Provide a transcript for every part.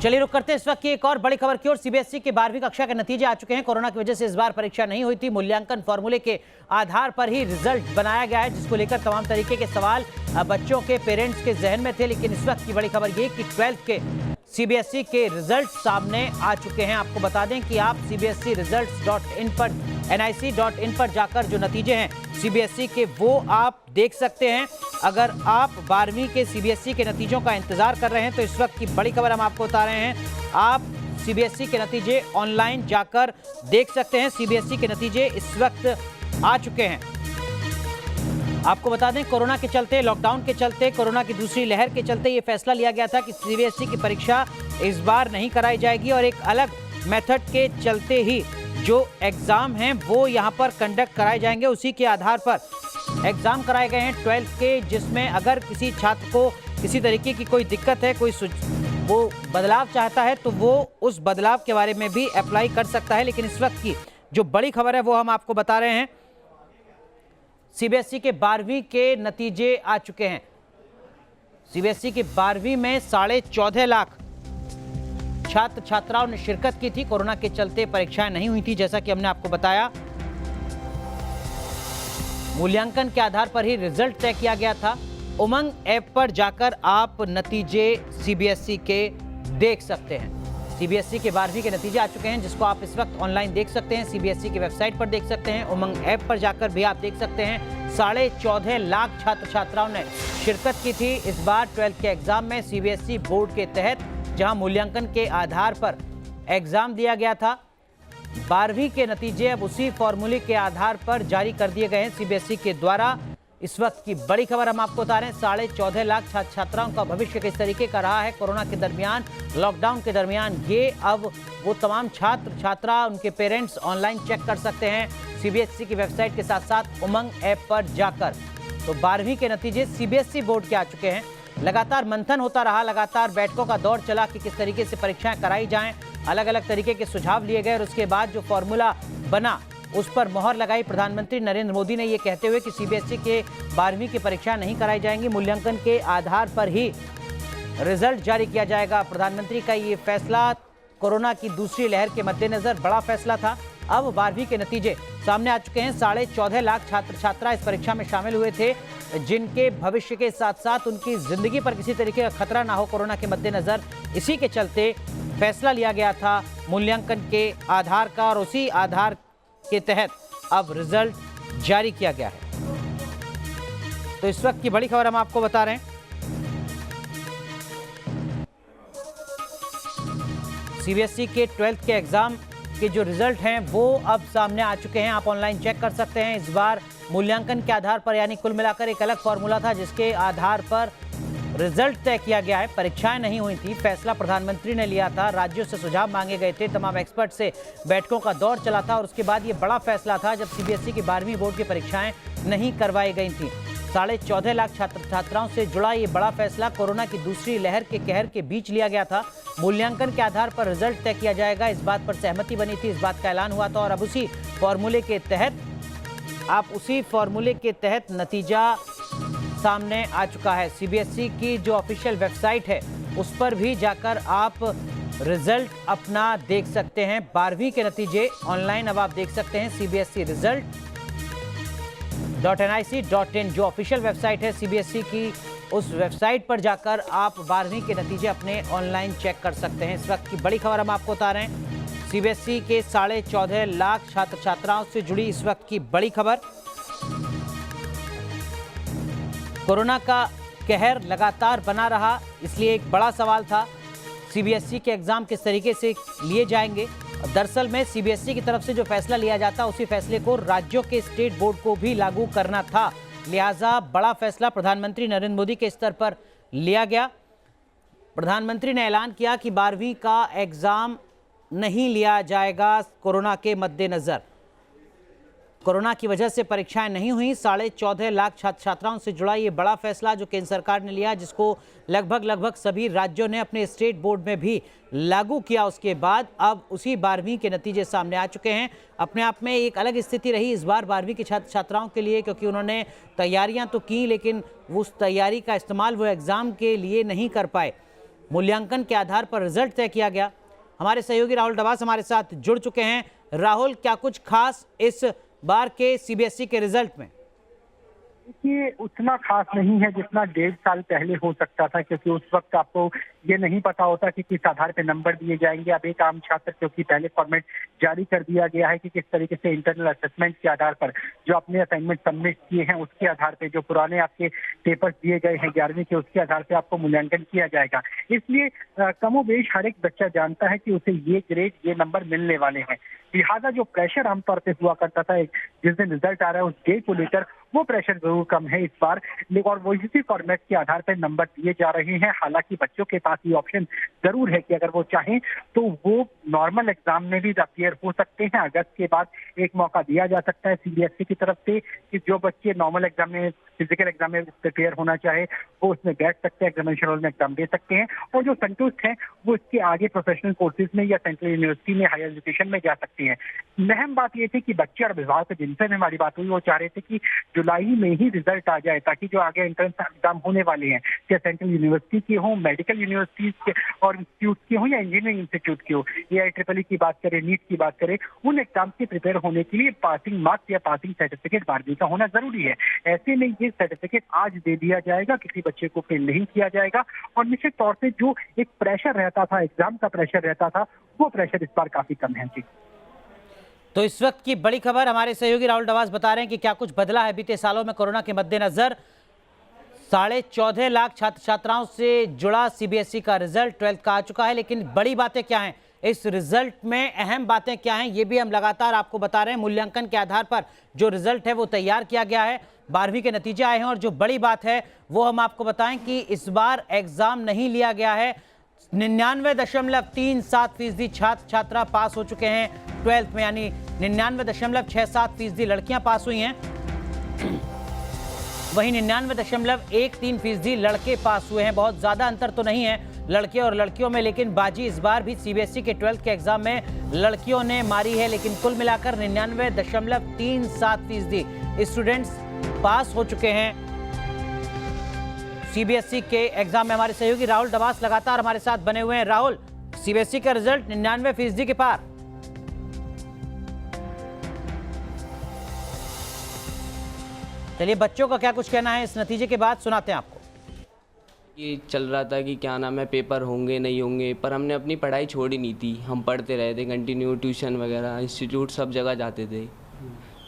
चलिए रुक करते हैं इस वक्त की एक और बड़ी खबर की ओर। सीबीएसई के 12वीं कक्षा के नतीजे आ चुके हैं। कोरोना की वजह से इस बार परीक्षा नहीं हुई थी। मूल्यांकन फॉर्मूले के आधार पर ही रिजल्ट बनाया गया है, जिसको लेकर तमाम तरीके के सवाल बच्चों के पेरेंट्स के जहन में थे। लेकिन इस वक्त की बड़ी खबर ये कि 12th के सीबीएसई के रिजल्ट सामने आ चुके हैं। आपको बता दें कि आप cbseresults.in पर nic.in पर जाकर जो नतीजे हैं सीबीएसई के वो आप देख सकते हैं। अगर आप 12वीं के सीबीएसई के नतीजों का इंतजार कर रहे हैं तो इस वक्त की बड़ी खबर हम आपको बता रहे हैं। आप सीबीएसई के नतीजे ऑनलाइन जाकर देख सकते हैं। सीबीएसई के नतीजे इस वक्त आ चुके हैं। आपको बता दें कोरोना के चलते, लॉकडाउन के चलते, कोरोना की दूसरी लहर के चलते ये फैसला लिया गया था कि सीबीएसई की परीक्षा इस बार नहीं कराई जाएगी और एक अलग मेथड के चलते ही जो एग्जाम हैं वो यहाँ पर कंडक्ट कराए जाएंगे। उसी के आधार पर एग्जाम कराए गए हैं 12th के, जिसमें अगर किसी छात्र को किसी तरीके की कोई दिक्कत है, कोई वो बदलाव चाहता है तो वो उस बदलाव के बारे में भी अप्लाई कर सकता है। लेकिन इस वक्त की जो बड़ी खबर है वो हम आपको बता रहे हैं। सीबीएसई के 12वीं के नतीजे आ चुके हैं। सीबीएसई की 12वीं में 14.5 लाख छात्र छात्राओं ने शिरकत की थी। कोरोना के चलते परीक्षाएं नहीं हुई थी, जैसा कि हमने आपको बताया। मूल्यांकन के आधार पर ही रिजल्ट तय किया गया था। उमंग ऐप पर जाकर आप नतीजे सीबीएसई के देख सकते हैं। सीबीएसई के 12वीं के नतीजे आ चुके हैं, जिसको आप इस वक्त ऑनलाइन देख सकते हैं। सीबीएसई की वेबसाइट पर देख सकते हैं। उमंग ऐप पर जाकर भी आप देख सकते हैं। 14.5 लाख छात्र छात्राओं ने शिरकत की थी इस बार 12th के एग्जाम में। सीबीएसई बोर्ड के तहत जहां मूल्यांकन के आधार पर एग्जाम दिया गया था, 12वीं के नतीजे अब उसी फॉर्मूले के आधार पर जारी कर दिए गए हैं सीबीएसई के द्वारा। इस वक्त की बड़ी खबर हम आपको बता रहे हैं। 14.5 लाख छात्र छात्राओं का भविष्य किस तरीके का रहा है कोरोना के दरमियान, लॉकडाउन के दरमियान, ये अब वो तमाम छात्र छात्रा, उनके पेरेंट्स ऑनलाइन चेक कर सकते हैं सीबीएसई की वेबसाइट के साथ साथ उमंग ऐप पर जाकर। तो 12वीं के नतीजे सीबीएसई बोर्ड के आ चुके हैं। लगातार मंथन होता रहा, लगातार बैठकों का दौर चला कि किस तरीके से परीक्षाएं कराई जाएं। अलग अलग तरीके के सुझाव लिए गए और उसके बाद जो फॉर्मूला बना उस पर मोहर लगाई प्रधानमंत्री नरेंद्र मोदी ने, ये कहते हुए कि सीबीएसई के 12वीं की परीक्षा नहीं कराई जाएंगी, मूल्यांकन के आधार पर ही रिजल्ट जारी किया जाएगा। प्रधानमंत्री का ये फैसला कोरोना की दूसरी लहर के मद्देनजर बड़ा फैसला था। अब 12वीं के नतीजे सामने आ चुके हैं। 14.5 लाख छात्र छात्रा इस परीक्षा में शामिल हुए थे, जिनके भविष्य के साथ साथ उनकी जिंदगी पर किसी तरीके का खतरा ना हो कोरोना के मद्देनजर, इसी के चलते फैसला लिया गया था मूल्यांकन के आधार का और उसी आधार के तहत अब रिजल्ट जारी किया गया है। तो इस वक्त की बड़ी खबर हम आपको बता रहे हैं। सीबीएसई के 12th के एग्जाम के जो रिजल्ट हैं वो अब सामने आ चुके हैं। आप ऑनलाइन चेक कर सकते हैं। इस बार मूल्यांकन के आधार पर, यानी कुल मिलाकर एक अलग फॉर्मूला था जिसके आधार पर रिजल्ट तय किया गया है। परीक्षाएं नहीं हुई थी, फैसला प्रधानमंत्री ने लिया था, राज्यों से सुझाव मांगे गए थे, तमाम एक्सपर्ट से बैठकों का दौर चला था और उसके बाद ये बड़ा फैसला था जब सीबीएसई की 12वीं बोर्ड की परीक्षाएं नहीं करवाई गई थी। 14.5 लाख छात्र छात्राओं से जुड़ा ये बड़ा फैसला कोरोना की दूसरी लहर के कहर के बीच लिया गया था। मूल्यांकन के आधार पर रिजल्ट तय किया जाएगा, इस बात पर सहमति बनी थी, इस बात का ऐलान हुआ था और अब उसी फॉर्मूले के तहत नतीजा सामने आ चुका है। सीबीएसई की जो ऑफिशियल वेबसाइट है उस पर भी जाकर आप रिजल्ट अपना देख सकते हैं। 12वीं के नतीजे ऑनलाइन अब आप देख सकते हैं। cbseresults.nic.in जो ऑफिशियल वेबसाइट है सीबीएसई की, उस वेबसाइट पर जाकर आप 12वीं के नतीजे अपने ऑनलाइन चेक कर सकते हैं। इस वक्त की बड़ी खबर हम आपको बता रहे हैं। सीबीएसई के 14.5 लाख छात्र छात्राओं से जुड़ी इस वक्त की बड़ी खबर। कोरोना का कहर लगातार बना रहा, इसलिए एक बड़ा सवाल था सीबीएसई के एग्जाम किस तरीके से लिए जाएंगे। दरअसल में सीबीएसई की तरफ से जो फैसला लिया जाता, उसी फैसले को राज्यों के स्टेट बोर्ड को भी लागू करना था। लिहाजा बड़ा फैसला प्रधानमंत्री नरेंद्र मोदी के स्तर पर लिया गया। प्रधानमंत्री ने ऐलान किया कि 12वीं का एग्जाम नहीं लिया जाएगा कोरोना के मद्देनजर। कोरोना की वजह से परीक्षाएं नहीं हुई। 14.5 लाख छात्र छात्राओं से जुड़ा ये बड़ा फैसला जो केंद्र सरकार ने लिया, जिसको लगभग सभी राज्यों ने अपने स्टेट बोर्ड में भी लागू किया। उसके बाद अब उसी 12वीं के नतीजे सामने आ चुके हैं। अपने आप में एक अलग स्थिति रही इस बार 12वीं के छात्र छात्राओं के लिए, क्योंकि उन्होंने तैयारियां तो की लेकिन उस तैयारी का इस्तेमाल वो एग्ज़ाम के लिए नहीं कर पाए। मूल्यांकन के आधार पर रिजल्ट तय किया गया। हमारे सहयोगी राहुल डवास हमारे साथ जुड़ चुके हैं। राहुल, क्या कुछ खास इस बार के सीबीएसई के रिजल्ट में? ये उतना खास नहीं है जितना 1.5 साल पहले हो सकता था, क्योंकि उस वक्त आपको ये नहीं पता होता कि किस आधार पे नंबर दिए जाएंगे। अब एक आम छात्र, क्योंकि पहले फॉर्मेट जारी कर दिया गया है कि किस तरीके से इंटरनल असेसमेंट के आधार पर जो अपने असाइनमेंट सबमिट किए हैं उसके आधार पे, जो पुराने आपके पेपर्स दिए गए हैं 11वीं के, उसके आधार पे आपको मूल्यांकन किया जाएगा। इसलिए कमोबेश हर एक बच्चा जानता है कि उसे ये ग्रेड, ये नंबर मिलने वाले हैं। लिहाजा जो प्रेशर आमतौर पर हुआ करता था जिस दिन रिजल्ट आ रहा है उस डे को लेकर, वो प्रेशर जरूर कम है इस बार, और वो इसी फॉर्मेट के आधार पर नंबर दिए जा रहे हैं। हालांकि बच्चों के पास ये ऑप्शन जरूर है कि अगर वो चाहें तो वो नॉर्मल एग्जाम में भी अपियर हो सकते हैं। अगस्त के बाद एक मौका दिया जा सकता है सीबीएसई की तरफ से कि जो बच्चे नॉर्मल एग्जाम में, फिजिकल एग्जाम में प्रिपेयर होना चाहे वो उसमें बैठ सकते हैं, एग्जामिनेशन हॉल में एग्जाम दे सकते हैं, और जो संतुष्ट हैं वो इसके आगे प्रोफेशनल कोर्सेज में या सेंट्रल यूनिवर्सिटी में हायर एजुकेशन में जा सकते हैं। अहम बात ये थी कि बच्चे और अभिभावक जिनसे भी हमारी बात हुई वो चाह रहे थे कि जुलाई में ही रिजल्ट आ जाए, ताकि जो आगे एंट्रेंस एग्जाम होने वाले हैं, चाहे सेंट्रल यूनिवर्सिटी के हों, मेडिकल यूनिवर्सिटीज के और इंस्टीट्यूट के हों या इंजीनियरिंग इंस्टीट्यूट के हो, AIEEE की बात करें, नीट की बात करें, उन एग्जाम से प्रिपेयर होने के लिए पासिंग मार्क्स या पासिंग सर्टिफिकेट 12वीं का होना जरूरी है। ऐसे में ये सर्टिफिकेट आज दे दिया जाएगा, किसी बच्चे को फेल नहीं किया जाएगा, और निश्चित तौर से जो एक प्रेशर रहता था, एग्जाम का प्रेशर रहता था, वो प्रेशर इस बार काफी कम है। जी, तो इस वक्त की बड़ी खबर हमारे सहयोगी राहुल डवास बता रहे हैं कि क्या कुछ बदला है बीते सालों में कोरोना के मद्देनजर। 14.5 लाख छात्र छात्राओं से जुड़ा सीबीएसई का रिजल्ट 12th का आ चुका है, लेकिन बड़ी बातें क्या हैं, इस रिजल्ट में अहम बातें क्या हैं, ये भी हम लगातार आपको बता रहे हैं। मूल्यांकन के आधार पर जो रिजल्ट है वो तैयार किया गया है, 12वीं के नतीजे आए हैं, और जो बड़ी बात है वो हम आपको बताएं कि इस बार एग्जाम नहीं लिया गया है। 99.37% छात्र छात्रा पास हो चुके हैं 12th में, यानी 99.67% लड़कियां पास हुई हैं, वहीं 99.13% लड़के पास हुए हैं। बहुत ज्यादा अंतर तो नहीं है लड़के और लड़कियों में, लेकिन बाजी इस बार भी सीबीएसई के 12th के एग्जाम में लड़कियों ने मारी है। लेकिन कुल मिलाकर 99.37% स्टूडेंट्स पास हो चुके हैं सीबीएसई के एग्जाम में। हमारे सहयोगी राहुल डवास लगातार हमारे साथ बने हुए हैं। राहुल, सीबीएसई का रिजल्ट 99% के पार। चलिए, बच्चों का क्या कुछ कहना है इस नतीजे के बाद, सुनाते हैं आपको। ये चल रहा था कि क्या नाम है, पेपर होंगे नहीं होंगे, पर हमने अपनी पढ़ाई छोड़ी नहीं थी। हम पढ़ते रहे थे कंटिन्यू, ट्यूशन वगैरह, इंस्टीट्यूट, सब जगह जाते थे।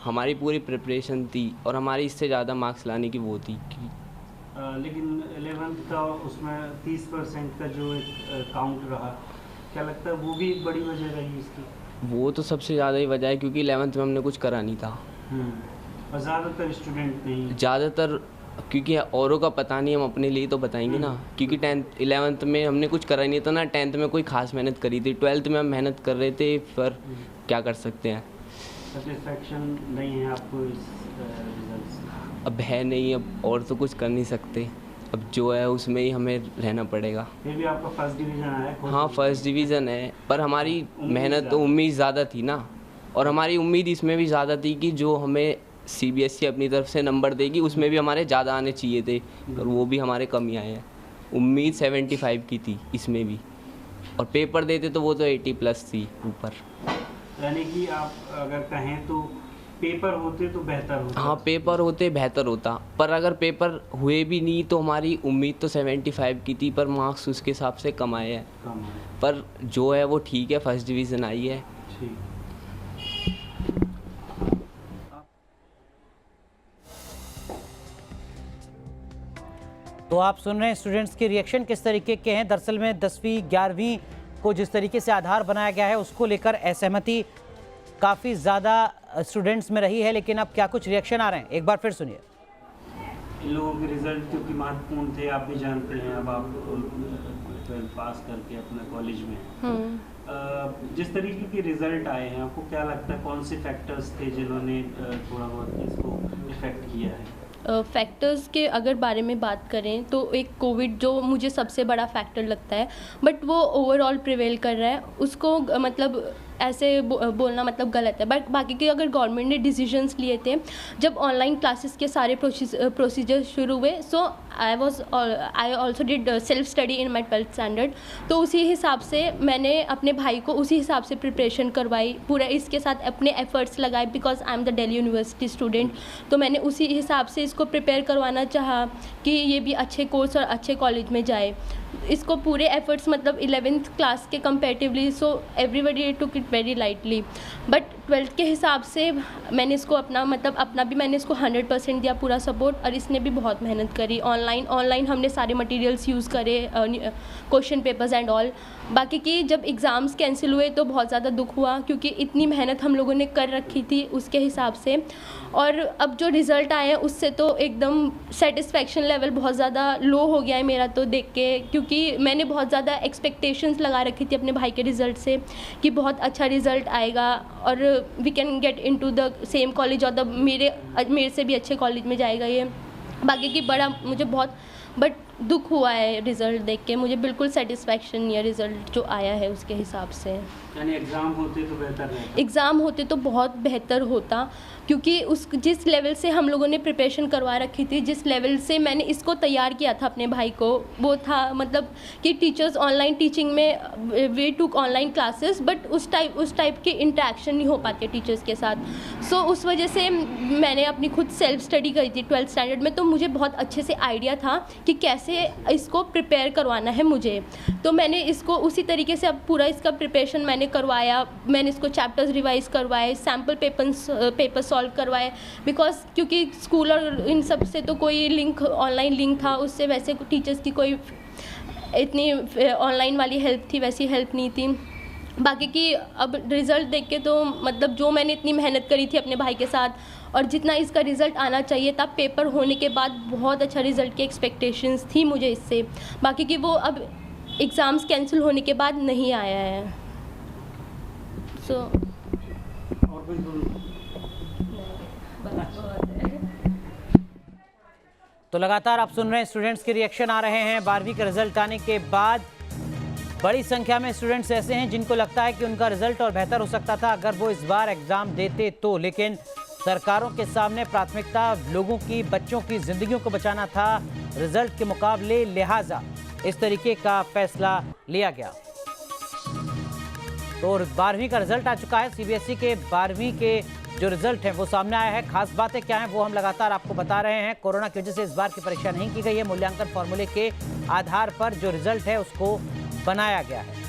हमारी पूरी प्रिपरेशन थी और हमारी इससे ज़्यादा मार्क्स लाने की वो थी। लेकिन 11th का उसमें 30% का जो एक काउंट रहा, क्या लगता है वो भी एक बड़ी वजह रही इसकी? वो तो सबसे ज़्यादा ही वजह है, क्योंकि 11th में हमने कुछ करा नहीं था। और ज़्यादातर स्टूडेंट नहीं, ज़्यादातर, क्योंकि औरों का पता नहीं, हम अपने लिए तो बताएंगे ना। क्योंकि 11th में हमने कुछ करा नहीं था ना, 10th में कोई खास मेहनत करी थी, 12th में हम मेहनत कर रहे थे, पर क्या कर सकते हैं। सेटिस्फैक्शन नहीं है आपको इस रिजल्ट से? अब है नहीं, अब और तो कुछ कर नहीं सकते, अब जो है उसमें ही हमें रहना पड़ेगा। फिर भी आपका फर्स्ट डिवीज़न आया? हाँ, फर्स्ट डिवीज़न है, पर हमारी मेहनत तो, उम्मीद ज़्यादा थी ना, और हमारी उम्मीद इसमें भी ज़्यादा थी कि जो हमें सीबीएसई अपनी तरफ से नंबर देगी उसमें भी हमारे ज़्यादा आने चाहिए थे, और वो भी हमारे कम ही आए हैं। उम्मीद 75 की थी इसमें भी, और पेपर देते तो वो तो 80+ थी ऊपर। यानी कि आप अगर कहें तो पेपर होते तो बेहतर होता? हाँ, पेपर होते बेहतर होता, पर अगर पेपर हुए भी नहीं तो हमारी उम्मीद तो 75 की थी, पर मार्क्स उसके हिसाब से कम आए हैं। पर जो है वो ठीक है, फर्स्ट डिवीज़न आई है। ठीक। तो आप सुन रहे हैं स्टूडेंट्स के रिएक्शन किस तरीके के हैं। दरअसल में 10वीं 11वीं को जिस तरीके से आधार बनाया गया है उसको लेकर असहमति काफ़ी ज़्यादा स्टूडेंट्स में रही है, लेकिन अब क्या कुछ रिएक्शन आ रहे हैं, एक बार फिर सुनिए। इन लोगों के रिजल्ट क्योंकि महत्वपूर्ण थे, आप भी जानते हैं, अब आप 12th पास करके अपने कॉलेज में, जिस तरीके के रिजल्ट आए हैं, आपको क्या लगता है कौन से फैक्टर्स थे जिन्होंने थोड़ा बहुत इसको इफेक्ट किया है? फैक्टर्स के अगर बारे में बात करें तो एक कोविड जो मुझे सबसे बड़ा फैक्टर लगता है, बट वो ओवरऑल प्रिवेल कर रहा है, उसको मतलब ऐसे बोलना मतलब गलत है। बट बाकी के अगर गवर्नमेंट ने डिसीजंस लिए थे, जब ऑनलाइन क्लासेस के सारे प्रोसीजर शुरू हुए, so I also did self study in my 12th standard. तो उसी हिसाब से मैंने अपने भाई को उसी हिसाब से प्रिपरेशन करवाई, पूरा इसके साथ अपने एफर्ट्स लगाए, because I am the Delhi university student. तो मैंने उसी हिसाब से इसको प्रिपेयर करवाना चाहा कि ये भी अच्छे कोर्स और अच्छे कॉलेज में जाए। इसको पूरे एफर्ट्स मतलब 11th क्लास के comparatively, so everybody took it very lightly, but 12th के हिसाब से मैंने इसको अपना भी मैंने इसको 100% दिया पूरा सपोर्ट, और इसने भी बहुत मेहनत करी। ऑनलाइन हमने सारे मटेरियल्स यूज़ करे, क्वेश्चन पेपर्स एंड ऑल। बाकी कि जब एग्ज़ाम्स कैंसिल हुए तो बहुत ज़्यादा दुख हुआ, क्योंकि इतनी मेहनत हम लोगों ने कर रखी थी उसके हिसाब से। और अब जो रिज़ल्ट आए हैं उससे तो एकदम सेटिस्फेक्शन लेवल बहुत ज़्यादा लो हो गया है मेरा तो देख के, क्योंकि मैंने बहुत ज़्यादा एक्सपेक्टेशंस लगा रखी थी अपने भाई के रिज़ल्ट से कि बहुत अच्छा रिज़ल्ट आएगा और we can get into the same college, और मेरे से भी अच्छे कॉलेज में जाएगा ये। बाकी की बड़ा मुझे बहुत बट दुख हुआ है रिज़ल्ट देख के, मुझे बिल्कुल सेटिस्फेक्शन नहीं है रिज़ल्ट जो आया है उसके हिसाब से। यानी एग्ज़ाम होते तो बेहतर रहता? एग्ज़ाम होते तो बहुत बेहतर होता, क्योंकि जिस लेवल से हम लोगों ने प्रिपरेशन करवा रखी थी, जिस लेवल से मैंने इसको तैयार किया था अपने भाई को, वो था मतलब कि टीचर्स ऑनलाइन टीचिंग में वे टूक ऑनलाइन क्लासेस, बट उस टाइप की इंटरेक्शन नहीं हो पाती टीचर्स के साथ। सो उस वजह से मैंने अपनी खुद सेल्फ स्टडी करी थी 12th स्टैंडर्ड में, तो मुझे बहुत अच्छे से आइडिया था कि कैसे इसको प्रिपेयर करवाना है मुझे। तो मैंने इसको उसी तरीके से अब पूरा इसका प्रिपरेशन मैंने करवाया, मैंने इसको चैप्टर्स रिवाइज करवाए, सैम्पल पेपर सॉल्व करवाए, बिकॉज क्योंकि स्कूल और इन सब से तो कोई लिंक ऑनलाइन लिंक था, उससे वैसे टीचर्स की कोई इतनी ऑनलाइन वाली हेल्प थी वैसी हेल्प नहीं थी। बाकी कि अब रिज़ल्ट देख के तो मतलब जो मैंने इतनी मेहनत करी थी अपने भाई के साथ और जितना इसका रिज़ल्ट आना चाहिए था, पेपर होने के बाद बहुत अच्छा रिज़ल्ट की एक्सपेक्टेशंस थी मुझे इससे। बाकी कि वो अब एग्ज़ाम्स कैंसिल होने के बाद नहीं आया है। सो और कुछ बोलो? तो लगातार आप सुन रहे हैं स्टूडेंट्स के रिएक्शन आ रहे हैं 12वीं का रिजल्ट आने के बाद। बड़ी संख्या में स्टूडेंट्स ऐसे हैं जिनको लगता है कि उनका रिजल्ट और बेहतर हो सकता था अगर वो इस बार एग्जाम देते तो, लेकिन सरकारों के सामने प्राथमिकता लोगों की, बच्चों की जिंदगियों को बचाना था रिजल्ट के मुकाबले, लिहाजा इस तरीके का फैसला लिया गया। तो 12वीं का रिजल्ट आ चुका है, सीबीएसई के 12वीं के जो रिजल्ट है वो सामने आया है। खास बातें क्या हैं वो हम लगातार आपको बता रहे हैं। कोरोना की वजह से इस बार की परीक्षा नहीं की गई है, मूल्यांकन फॉर्मूले के आधार पर जो रिजल्ट है उसको बनाया गया है।